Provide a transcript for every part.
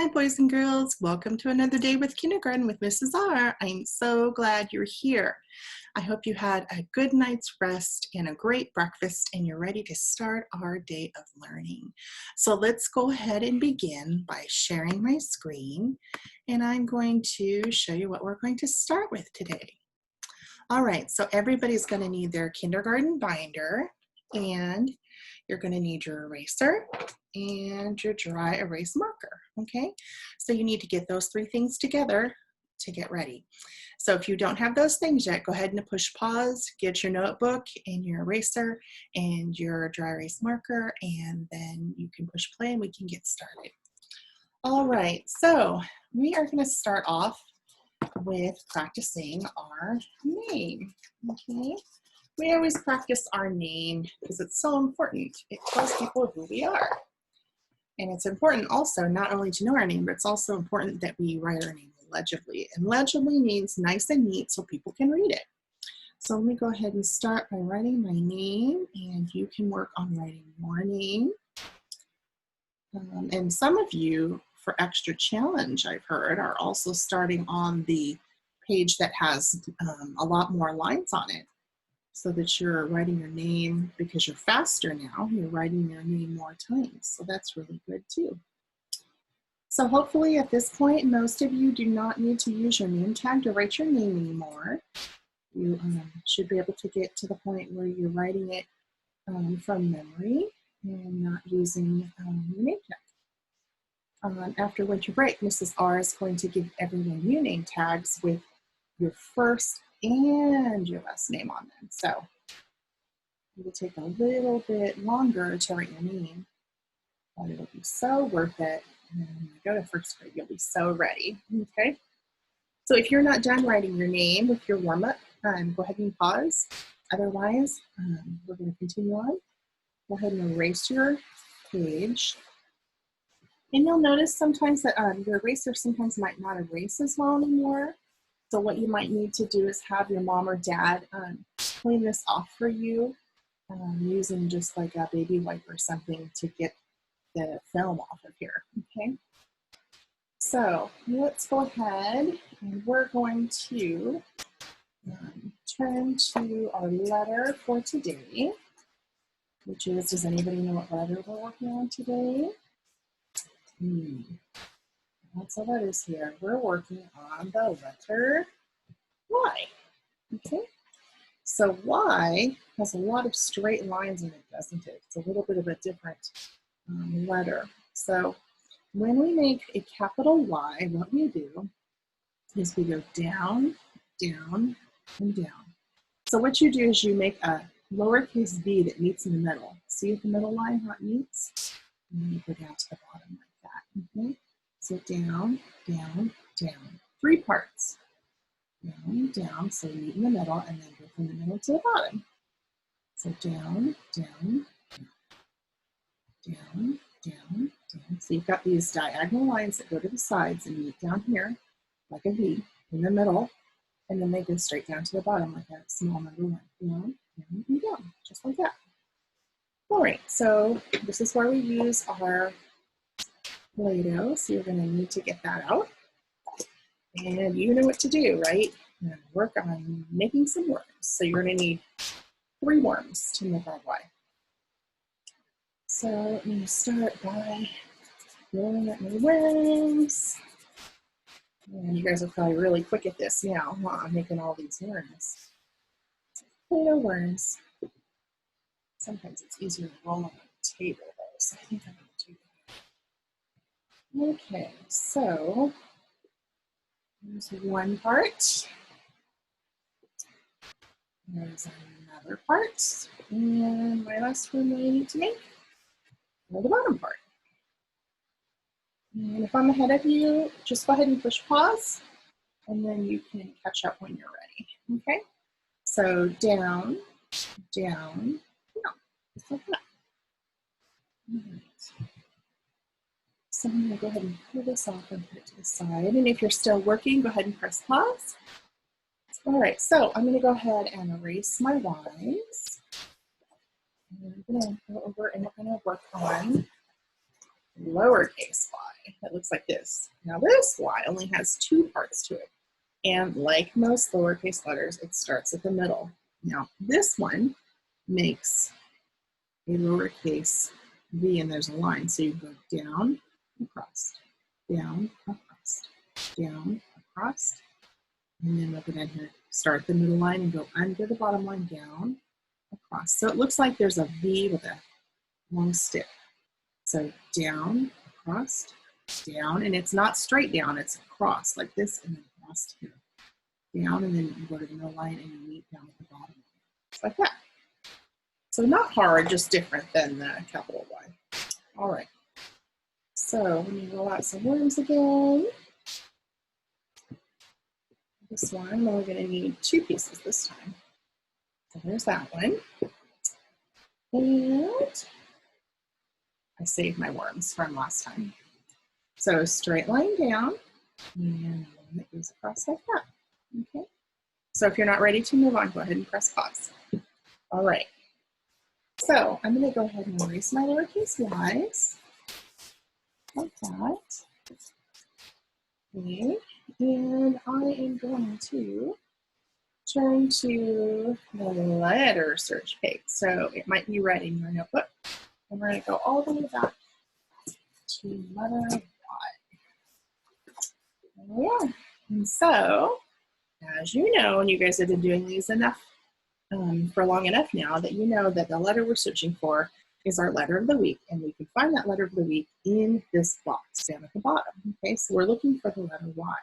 Hi, boys and girls. Welcome to another day with kindergarten with Mrs. R. I'm so glad you're here. I hope you had a good night's rest and a great breakfast and you're ready to start our day of learning. So let's go ahead and begin by sharing my screen, and I'm going to show you what we're going to start with today. All right, so everybody's going to need their kindergarten binder, and you're going to need your eraser and your dry erase marker, okay? So you need to get those three things together to get ready. So if you don't have those things yet, go ahead and push pause, get your notebook and your eraser and your dry erase marker, and then you can push play and we can get started. All right, so we are going to start off with practicing our name, okay? We always practice our name because it's so important. It tells people who we are. And it's important also not only to know our name, but it's also important that we write our name legibly. And legibly means nice and neat so people can read it. So let me go ahead and start by writing my name, and you can work on writing your name. And some of you, for extra challenge, I've heard, are also starting on the page that has a lot more lines on it, so that you're writing your name, because you're faster now, you're writing your name more times. So that's really good too. So hopefully at this point, most of you do not need to use your name tag to write your name anymore. You should be able to get to the point where you're writing it from memory and not using your name tag. After winter break, Mrs. R is going to give everyone new name tags with your first and your last name on them. So it will take a little bit longer to write your name, but it'll be so worth it. And when you go to first grade, you'll be so ready, okay? So if you're not done writing your name with your warm-up, go ahead and pause. Otherwise, we're gonna continue on. Go ahead and erase your page. And you'll notice sometimes that your eraser sometimes might not erase as well anymore. So what you might need to do is have your mom or dad clean this off for you, using just like a baby wipe or something to get the film off of here, okay? So let's go ahead and we're going to turn to our letter for today, which is, does anybody know what letter we're working on today? Lots of letters here. We're working on the letter Y, okay? So Y has a lot of straight lines in it, doesn't it? It's a little bit of a different letter. So when we make a capital Y, what we do is we go down, down, and down. So what you do is you make a lowercase b that meets in the middle. See at the middle line how it meets? And then you go down to the bottom like that. Okay? So down, down, down. 3 parts. Down, down, so meet in the middle, and then go from the middle to the bottom. So down, down, down, down, down. So you've got these diagonal lines that go to the sides and meet down here, like a V, in the middle, and then they go straight down to the bottom like a small number 1. Down, down, and down, just like that. All right, so this is where we use our Play-Doh, so you're going to need to get that out. And you know what to do, right? You're going to work on making some worms. So you're going to need 3 worms to make our Y. So let me start by rolling up my worms. And you guys are probably really quick at this now, huh? Making all these worms. Play-Doh worms. Sometimes it's easier to roll on the table though, so I think I'm going to do that. Okay, so there's one part. There's another part. And my last one that I need to make, or the bottom part. And if I'm ahead of you, just go ahead and push pause, and then you can catch up when you're ready, okay? So down, down, down, just like that. All right. So I'm gonna go ahead and pull this off and put it to the side. And if you're still working, go ahead and press pause. All right, so I'm gonna go ahead and erase my Y's. And I'm gonna go over and we're gonna work on lowercase y. that looks like this. Now this Y only has 2 parts to it. And like most lowercase letters, it starts at the middle. Now this one makes a lowercase v and there's a line. So you go down, across, down, across, down, across. And then we're going to start the middle line and go under the bottom line, down, across. So it looks like there's a V with a long stick. So down, across, down, and it's not straight down, it's across like this and then across here. Down, and then you go to the middle line and you meet down at the bottom. Just like that. So not hard, just different than the capital Y. All right. So let me roll out some worms again. This one, we're going to need 2 pieces this time. So there's that one. And I saved my worms from last time. So straight line down, and it goes across like that. Okay. So if you're not ready to move on, go ahead and press pause. All right. So I'm going to go ahead and erase my lowercase y's, like that. Okay. And I am going to turn to the letter search page. So it might be red in your notebook. And we're going to go all the way back to letter Y. Yeah. And so, as you know, and you guys have been doing these enough for long enough now that you know that the letter we're searching for is our letter of the week, and we can find that letter of the week in this box down at the bottom. Okay, so we're looking for the letter Y.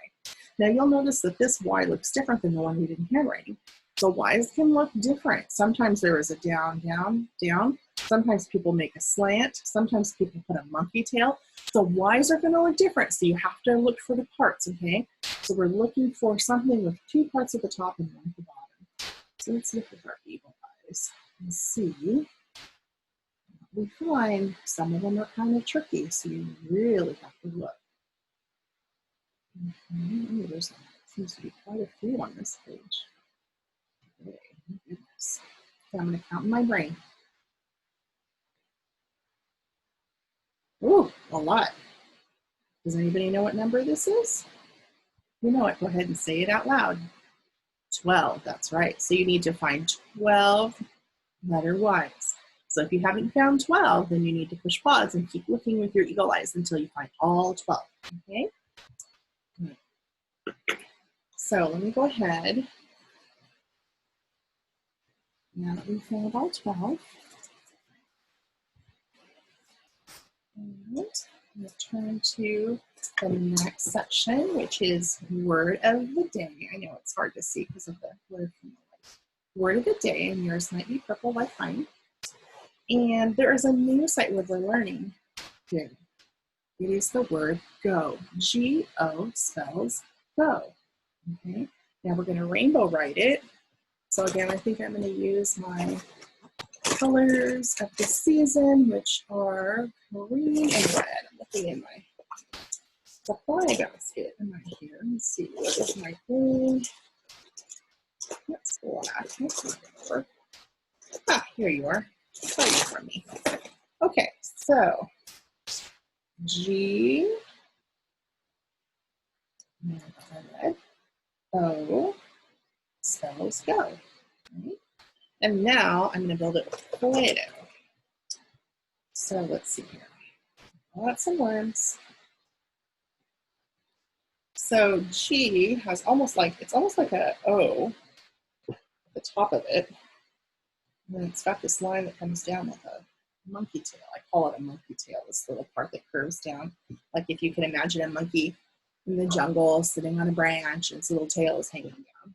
Now you'll notice that this Y looks different than the one we did in handwriting. So Y's can look different. Sometimes there is a down, down, down. Sometimes people make a slant. Sometimes people put a monkey tail. So Y's are going to look different. So you have to look for the parts, okay? So we're looking for something with 2 parts at the top and 1 at the bottom. So let's look at our eagle eyes and see. We find some of them are kind of tricky, so you really have to look. Ooh, there seems to be quite a few on this page. Okay, my goodness. Okay, I'm going to count in my brain. Ooh, a lot. Does anybody know what number this is? You know it. Go ahead and say it out loud. 12, that's right. So you need to find 12 letter Y's. So if you haven't found 12, then you need to push pause and keep looking with your eagle eyes until you find all 12, okay? So let me go ahead. Now that we've found all 12, and I'm going to turn to the next section, which is word of the day. I know it's hard to see because of the word from the light. Word of the day, and yours might be purple like mine. And there is a new sight word we're learning here. It is the word go. G-O spells go. Okay. Now we're going to rainbow write it. So again, I think I'm going to use my colors of the season, which are green and red. I'm looking in my supply basket. Am I here? Let's see. What is my green? That's black. That's not going to work. Ah, here you are. Try you from me. Okay, so G, red, O spells go. Right? And now I'm going to build it with Play-Doh. So let's see here. I'll add some worms. So G has it's almost like a O at the top of it. And then it's got this line that comes down like a monkey tail. I call it a monkey tail, this little part that curves down. Like if you can imagine a monkey in the jungle sitting on a branch and its little tail is hanging down.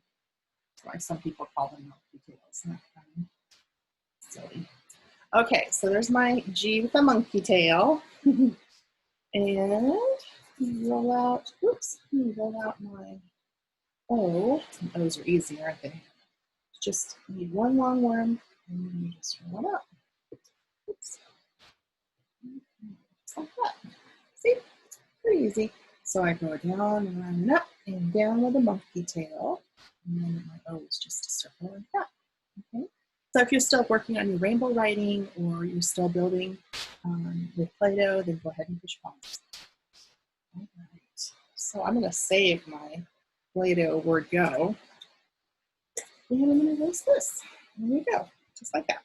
That's why some people call them monkey tails. Not kind of silly. Okay, so there's my G with a monkey tail. And roll out, roll out my O. O's are easy, aren't they? Just need one long worm, and then you just roll it up. Oops. Just like that. See? Pretty easy. So I go down and round and up and down with a monkey tail. And then my O is just a circle like that. Okay? So if you're still working on your rainbow writing or you're still building with Play-Doh, then go ahead and push pause. So I'm going to save my Play-Doh word go. And I'm going to erase this. There we go, just like that.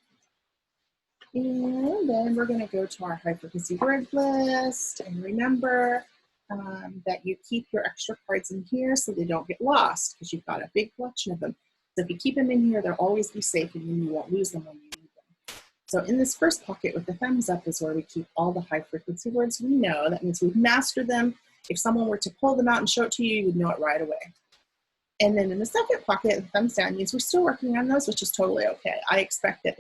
And then we're going to go to our high frequency word list. And remember that you keep your extra cards in here so they don't get lost because you've got a big collection of them. So if you keep them in here, they'll always be safe and then you won't lose them when you need them. So in this first pocket with the thumbs up is where we keep all the high frequency words we know. That means we've mastered them. If someone were to pull them out and show it to you, you would know it right away. And then in the second pocket, the thumbs down means we're still working on those, which is totally okay. I expect that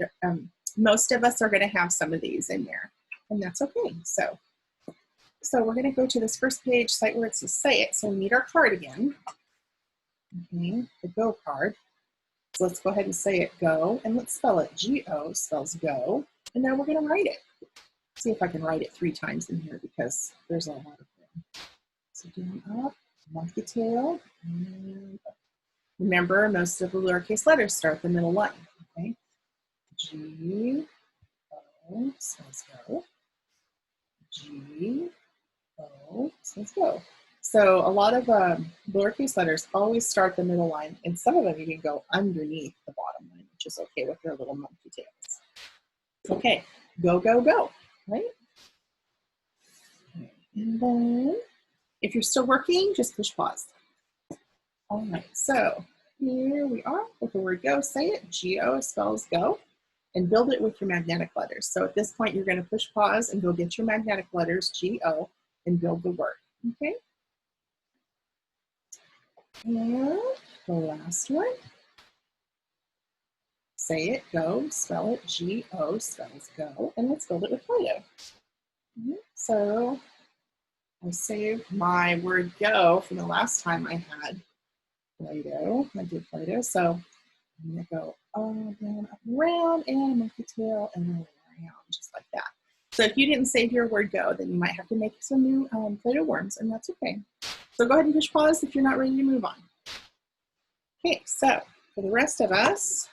most of us are going to have some of these in there, and that's okay. So we're going to go to this first page, sight words to say it. So we need our card again, okay, the go card. So let's go ahead and say it, go, and let's spell it. G-O spells go, and now we're going to write it. See if I can write it 3 times in here because there's a lot of them. So down up, monkey tail, and up. Remember, most of the lowercase letters start the middle line, okay? G-O spells go. G-O spells go. So a lot of lowercase letters always start the middle line, and some of them you can go underneath the bottom line, which is okay with their little monkey tails. Okay, go, go, go, right? Okay. And then if you're still working, just push pause. All right, so here we are with the word go. Say it. G-O spells go, and build it with your magnetic letters. So at this point, you're going to push pause and go get your magnetic letters, G-O, and build the word, okay? And the last one. Say it, go, spell it, G-O spells go, and let's build it with Play-Doh. So I saved my word go from the last time I had Play-Doh. I did Play-Doh, so I'm going to go down, up, around, and monkey tail, and around, just like that. So if you didn't save your word go, then you might have to make some new Play-Doh worms, and that's okay. So go ahead and push pause if you're not ready to move on. Okay, so for the rest of us,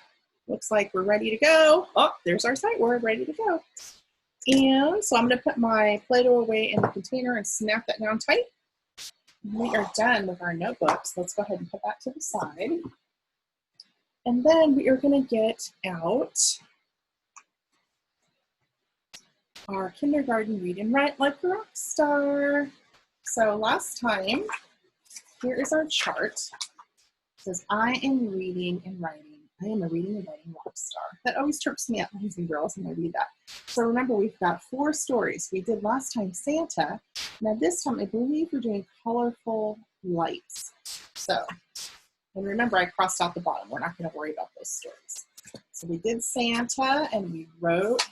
looks like we're ready to go. Oh, there's our sight word, ready to go. And so I'm going to put my Play-Doh away in the container and snap that down tight. We are done with our notebooks. Let's go ahead and put that to the side. And then we are going to get out our kindergarten read and write like a rock star. So last time, here is our chart. It says, I am reading and writing. I am a reading and writing rock star. That always trips me up, boys and girls, when I read that. So remember, we've got 4 stories. We did last time Santa. Now this time, I believe we're doing colorful lights. So, and remember, I crossed out the bottom. We're not going to worry about those stories. So we did Santa, and we wrote,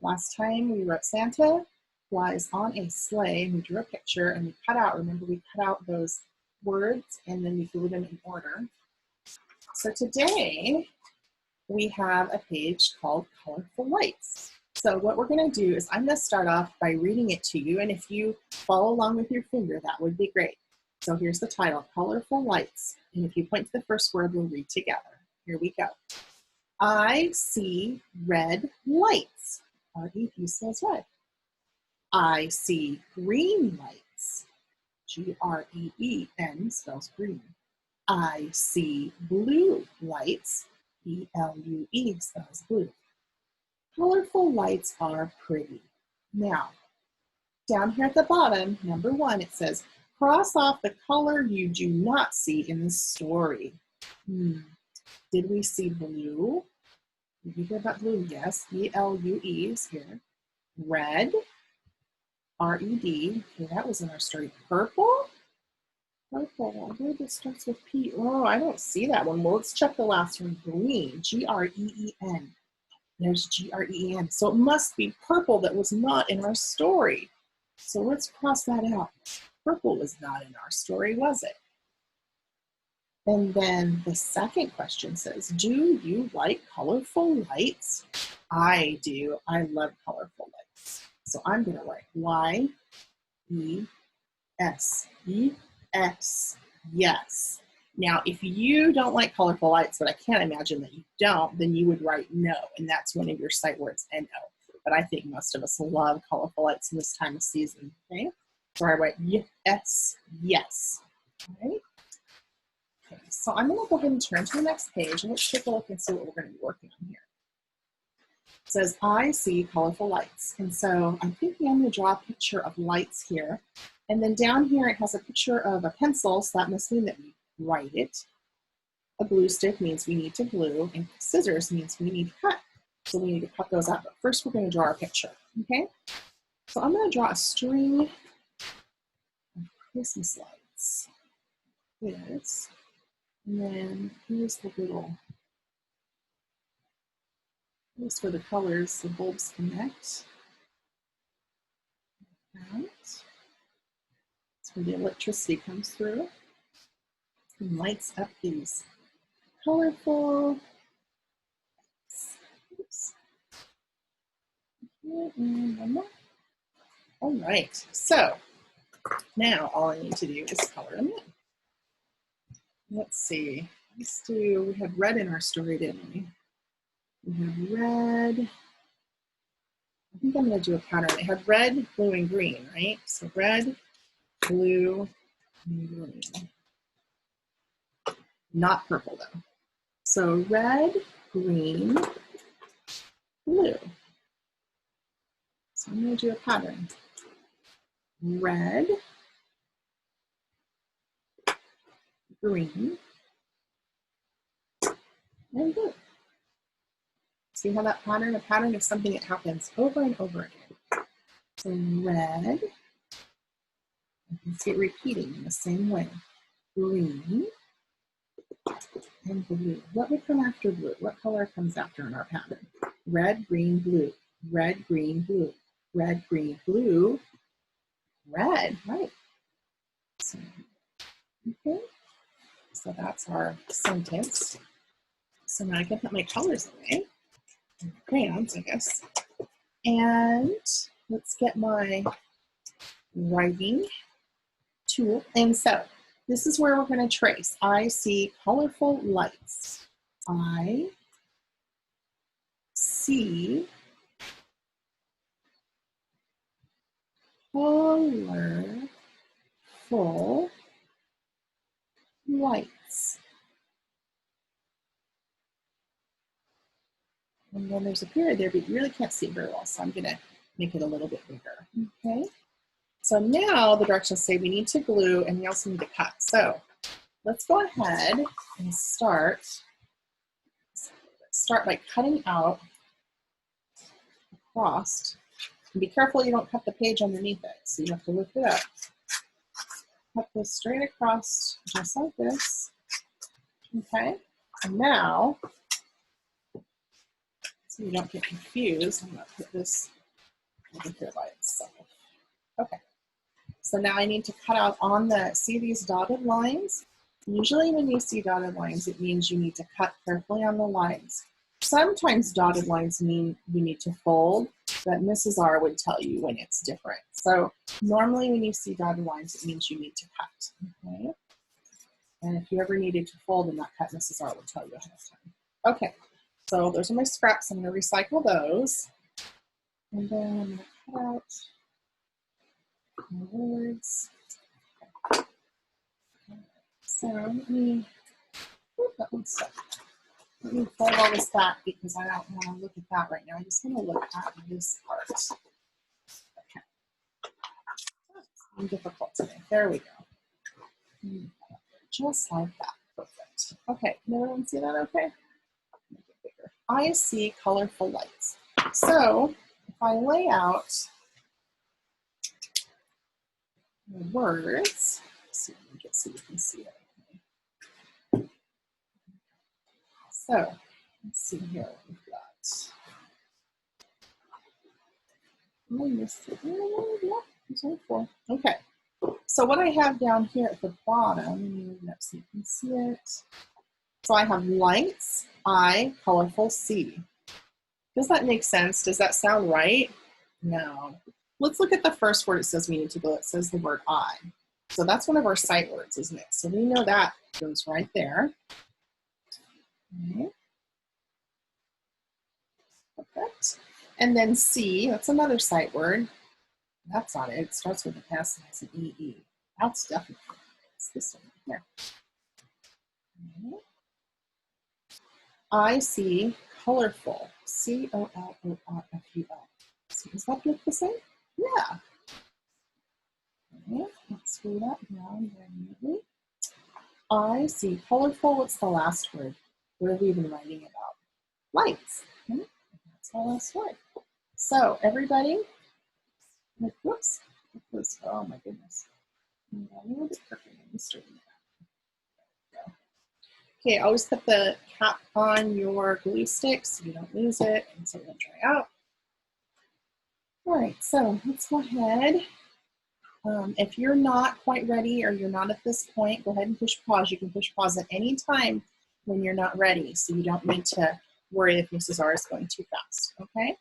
last time we wrote Santa flies on a sleigh, and we drew a picture, and we cut out, remember, we cut out those words, and then we glued them in order. So today, we have a page called Colorful Lights. So what we're going to do is I'm going to start off by reading it to you, and if you follow along with your finger, that would be great. So here's the title, Colorful Lights, and if you point to the first word, we'll read together. Here we go. I see red lights. R-E-D spells red. I see green lights. G-R-E-E-N spells green. I see blue lights. B-L-U-E spells blue. Colorful lights are pretty. Now, down here at the bottom, number 1, it says, cross off the color you do not see in the story. Did we see blue? Did you hear about blue? Yes, B-L-U-E is here. Red, R-E-D, okay, that was in our story. Purple? Purple, I believe it starts with P. Oh, I don't see that one. Well, let's check the last one. Green, G-R-E-E-N. There's G-R-E-E-N. So it must be purple that was not in our story. So let's cross that out. Purple was not in our story, was it? And then the second question says, do you like colorful lights? I do. I love colorful lights. So I'm going to write Y-E-S. E-S. Yes. Now, if you don't like colorful lights, but I can't imagine that you don't, then you would write no, and that's one of your sight words, N-O. But I think most of us love colorful lights in this time of season, okay? So I write yes, yes. All right. Okay, so I'm going to go ahead and turn to the next page and let's take a look and see what we're going to be working on here. It says, I see colorful lights. And so I'm thinking I'm going to draw a picture of lights here. And then down here it has a picture of a pencil, so that must mean that we write it. A glue stick means we need to glue, and scissors means we need to cut. So we need to cut those out. But first we're going to draw our picture, okay? So I'm going to draw a string of Christmas lights. This. And then here's the little, here's where the colors, the bulbs connect. Right. That's where the electricity comes through and lights up these colorful. Oops. And one more. All right. So now all I need to do is color them in. Let's see. Let's do. We had red in our story, didn't we? We have red. I think I'm going to do a pattern. It had red, blue, and green, right? So red, blue, and green. Not purple though. So red, green, blue. So I'm going to do a pattern. Red, green, and blue. See how that pattern? A pattern is something that happens over and over again. So red, you can see it repeating in the same way. Green and blue. What would come after blue? What color comes after in our pattern? Red, green, blue. Red, green, blue. Red, green, blue. Red, right. So, okay. So that's our sentence. So now I can put my colors away. Crayons, I guess. And let's get my writing tool. And so this is where we're going to trace. I see colorful lights. I see colorful lights. And then there's a period there, but you really can't see it very well, so I'm going to make it a little bit bigger. Okay. So now the directions say we need to glue and we also need to cut. So let's go ahead and start by cutting out across. And be careful you don't cut the page underneath it. So you have to lift it up. Cut this straight across just like this. Okay. And now, so you don't get confused, I'm going to put this over here by itself. Okay. So now I need to cut out on the, see these dotted lines? Usually when you see dotted lines, it means you need to cut carefully on the lines. Sometimes dotted lines mean you need to fold, but Mrs. R would tell you when it's different. So normally when you see dotted lines, it means you need to cut, okay? And if you ever needed to fold and not cut, Mrs. R would tell you ahead of time. Okay, so those are my scraps. I'm gonna recycle those. And then I'm gonna cut out my words. So let me, that one's stuck. Let me fold all this back because I don't want to look at that right now. I just want to look at this part. Okay. It's difficult today. There we go. Just like that. Perfect. Okay. Can everyone see that okay? Make it bigger. I see colorful lights. So if I lay out the words, let's see if we can see, you can see it. So let's see here what we've got. I missed it. Oh, yeah, there's only 4. Okay. So what I have down here at the bottom, let me move it up so you can see it. So I have lights, I, colorful, C. Does that make sense? Does that sound right? No. Let's look at the first word it says we need to go. It says the word I. So that's one of our sight words, isn't it? So we know that goes right there. Okay. Perfect. And then C, that's another sight word. That's not it. It starts with an S and has an EE. That's definitely not it. It's this one right here. Okay. I see colorful. COLORFUL. So does that look the same? Yeah. Okay. Let's scroll that down very neatly. I see colorful. What's the last word? What have we been writing about? Lights. Okay. That's our last word. So everybody, whoops. Oh my goodness. A little bit crooked. Let me straighten it out. Okay, always put the cap on your glue stick so you don't lose it and so it won't dry out. All right, so let's go ahead. If you're not quite ready or you're not at this point, go ahead and push pause. You can push pause at any time when you're not ready, so you don't need to worry if Mrs. R is going too fast, okay?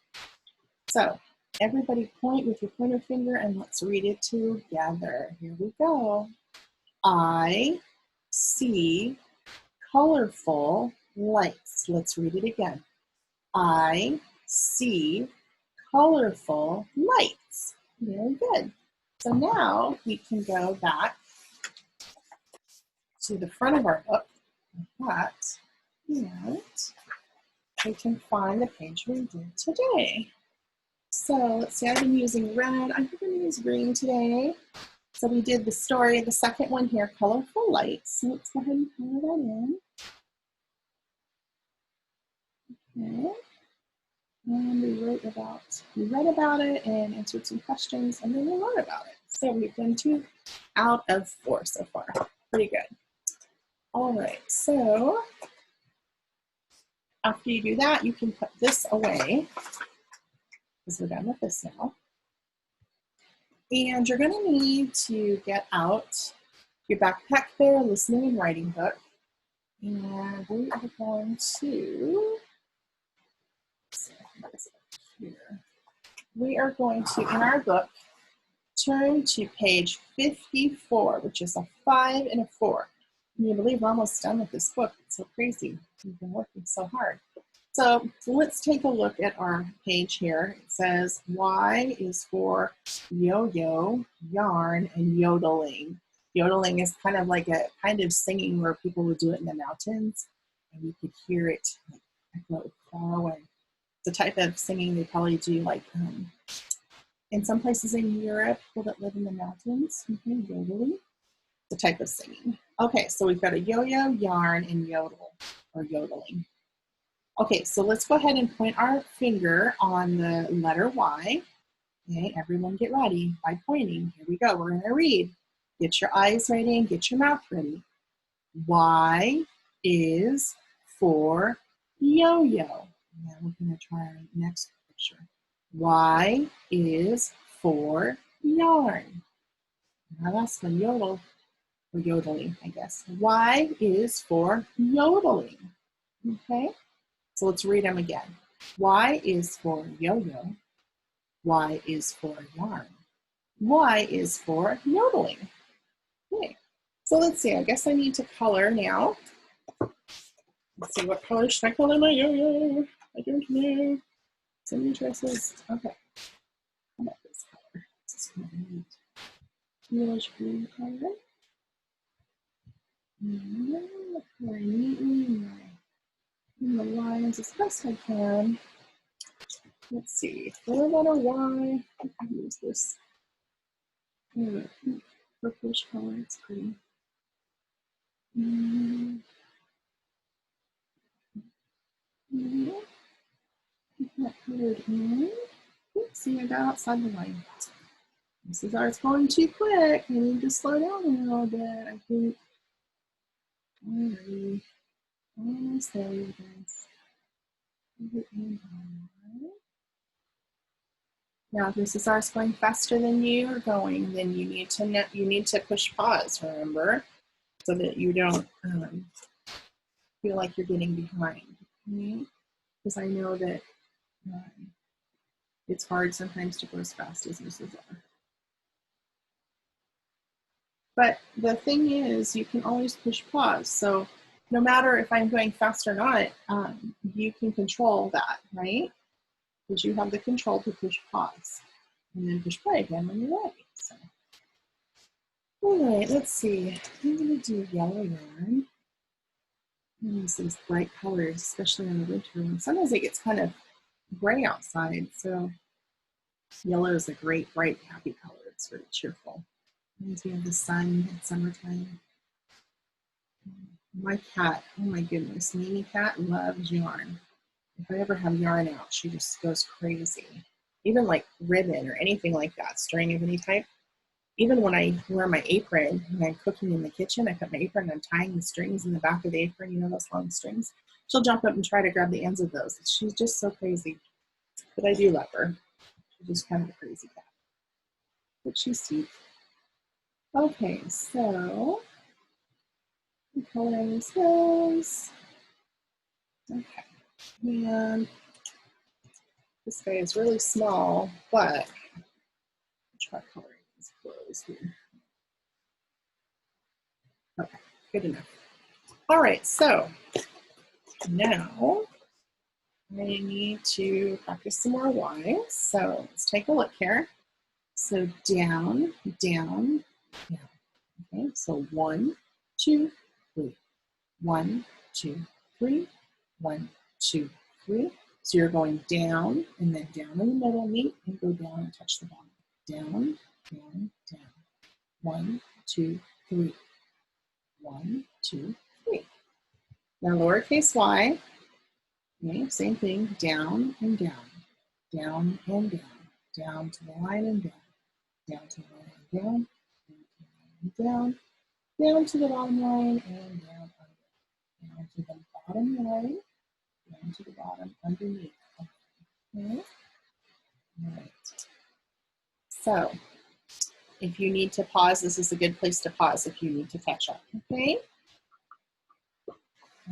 So everybody point with your pointer finger and let's read it together. Here we go. I see colorful lights. Let's read it again. I see colorful lights. Very good. So now we can go back to the front of our book like that, and we can find the page we did today. So let's see, I've been using red. I'm going to use green today. So we did the story, the second one here, colorful lights. So let's go ahead and color that in. Okay. And we read about it and answered some questions, and then we wrote about it. So we've done 2 out of 4 so far. Pretty good. All right, so after you do that, you can put this away because we're done with this now. And you're going to need to get out your backpack there, listening and writing book. And we are going to, we are going to, in our book, turn to page 54, which is a 5 and a 4. Can you believe we're almost done with this book? It's so crazy. We've been working so hard. So let's take a look at our page here. It says Y is for yo-yo, yarn, and yodeling. Yodeling is kind of like a kind of singing where people would do it in the mountains, and you could hear it like echo far away. It's a type of singing they probably do like in some places in Europe, people that live in the mountains, yodeling. It's a type of singing. Okay, so we've got a yo-yo, yarn, and yodel, or yodeling. Okay, so let's go ahead and point our finger on the letter Y. Okay, everyone get ready by pointing. Here we go, we're gonna read. Get your eyes ready and get your mouth ready. Y is for yo-yo. Now we're gonna try our next picture. Y is for yarn. Now that's the yodel, or yodeling, I guess. Y is for yodeling, okay? So let's read them again. Y is for yo-yo. Y is for yarn. Y is for yodeling. Okay, so let's see, I guess I need to color now. Let's see, what color should I color my yo-yo? I don't know. So many choices. Okay. How about this color? This is kind of neat. Yellowish green color. Very neatly in the lines as best I can. Let's see. For letter Y, I can use this purplish color. It's pretty. That colored in. Oops, see, I got outside the line. Mrs. R is going too quick. I need to slow down a little bit, I think. Alrighty. Almost there, you guys. Now, if Mrs. R is going faster than you are going, then you need to push pause, remember, so that you don't feel like you're getting behind. Okay? Because I know that it's hard sometimes to go as fast as Mrs. R. But the thing is, you can always push pause. So no matter if I'm going fast or not, you can control that, right? Because you have the control to push pause. and then push play again when you're ready. So, all right, let's see. I'm going to do yellow yarn. Use these bright colors, especially in the winter. And sometimes it gets kind of gray outside, so yellow is a great, bright, happy color. It's really cheerful. Reminds me of the sun in summertime. My cat, oh my goodness, Mimi cat loves yarn. If I ever have yarn out, she just goes crazy. Even like ribbon or anything like that, string of any type. Even when I wear my apron and I'm cooking in the kitchen, I put my apron and I'm tying the strings in the back of the apron, you know, those long strings. She'll jump up and try to grab the ends of those. She's just so crazy. But I do love her. She's just kind of a crazy cat. But she's sweet. Okay, so I'm coloring those. Okay, and this guy is really small, but I'll try coloring his clothes here. Okay, good enough. All right, so now I need to practice some more Ys. So let's take a look here. So down, down, down. Okay, so 1, 2, 3. 1, 2, 3. 1, 2, 3. So you're going down and then down in the middle, meet and go down and touch the bottom. Down, down, down. 1, 2, 3. 1, 2, 3. Now lowercase y. Okay, same thing, down and down, down and down, down to the line and down, down to the line and down, down to the bottom line and down, down to the bottom line, down to the bottom underneath. Okay. All right. So if you need to pause, this is a good place to pause if you need to catch up. Okay.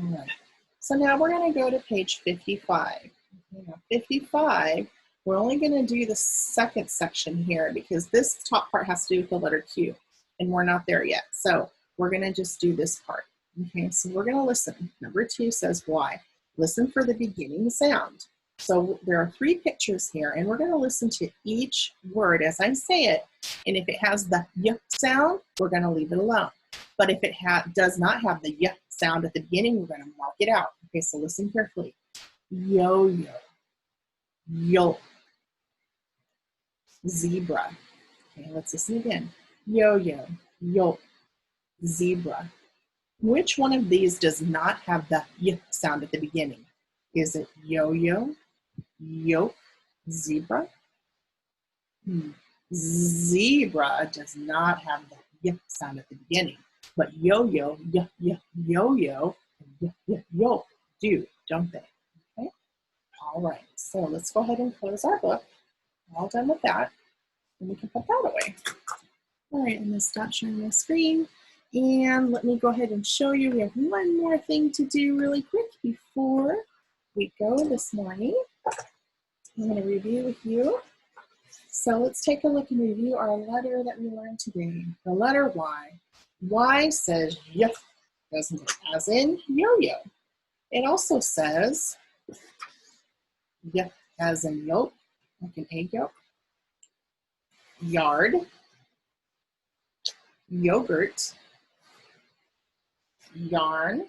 All right. So now we're going to go to page 55. Now 55, we're only going to do the second section here because this top part has to do with the letter Q, and we're not there yet. So we're going to just do this part. Okay, so we're going to listen. Number 2 says Y. Listen for the beginning sound. So there are 3 pictures here, and we're going to listen to each word as I say it. And if it has the Y sound, we're going to leave it alone. But if it does not have the Y sound at the beginning, we're going to mark it out. Okay, so listen carefully. Yo-yo, yo, zebra. Okay, let's listen again. Yo-yo, yo, zebra. Which one of these does not have the Y sound at the beginning? Is it yo-yo, yoke, zebra? Zebra does not have the Y sound at the beginning, but yo-yo, yo-yo, and yo do, don't they? Okay. All right, so let's go ahead and close our book. All done with that, and we can put that away. All right, I'm going to stop sharing my screen, and let me go ahead and show you. We have one more thing to do really quick before we go this morning. I'm going to review with you. So let's take a look and review our letter that we learned today. The letter Y. Y says Y, as in yo-yo. It also says Y as in yolk, like an egg yolk. Yard, yogurt, yarn,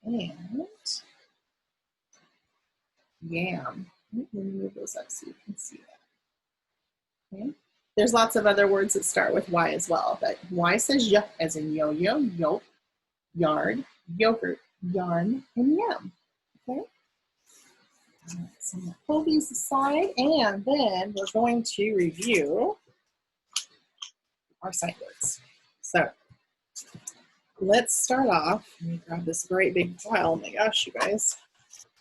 and yam. Let me move those up so you can see that. Okay. There's lots of other words that start with Y as well, but Y says Y as in yo-yo, yolk, yard, yogurt, yarn, and yam. Okay. So I'm going to pull these aside, and then we're going to review our sight words. So let's start off. Let me grab this great big file. Oh my gosh, you guys.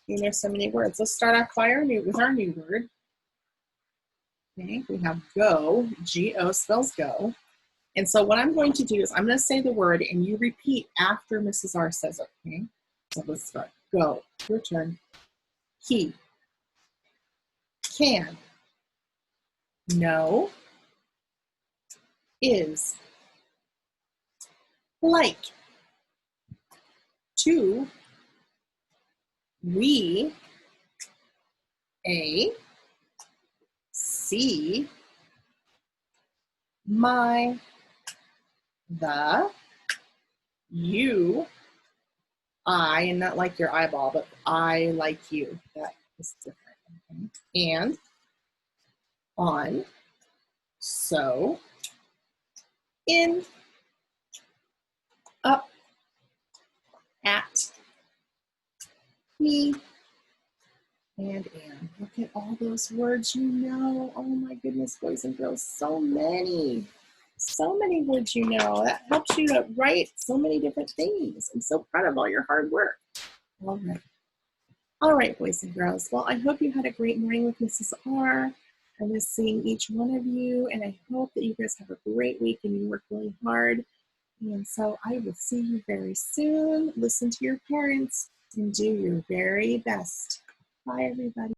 There's so many words. Let's start off with our new word. Okay, we have go. G-O spells go. And so what I'm going to do is I'm going to say the word, and you repeat after Mrs. R says it. Okay, so let's start. Go. Your turn. He. Can. No. Is. Like. To. We. A. see my, the, you, I, and not like your eyeball, but I like you. That is different. Okay. And on, so, in, up, at, me, and am. Look at all those words you know. Oh my goodness, boys and girls, so many. So many words you know. That helps you to write so many different things. I'm so proud of all your hard work. All right. All right, boys and girls. Well, I hope you had a great morning with Mrs. R. I miss seeing each one of you, and I hope that you guys have a great week and you work really hard. And so I will see you very soon. Listen to your parents and do your very best. Bye, everybody.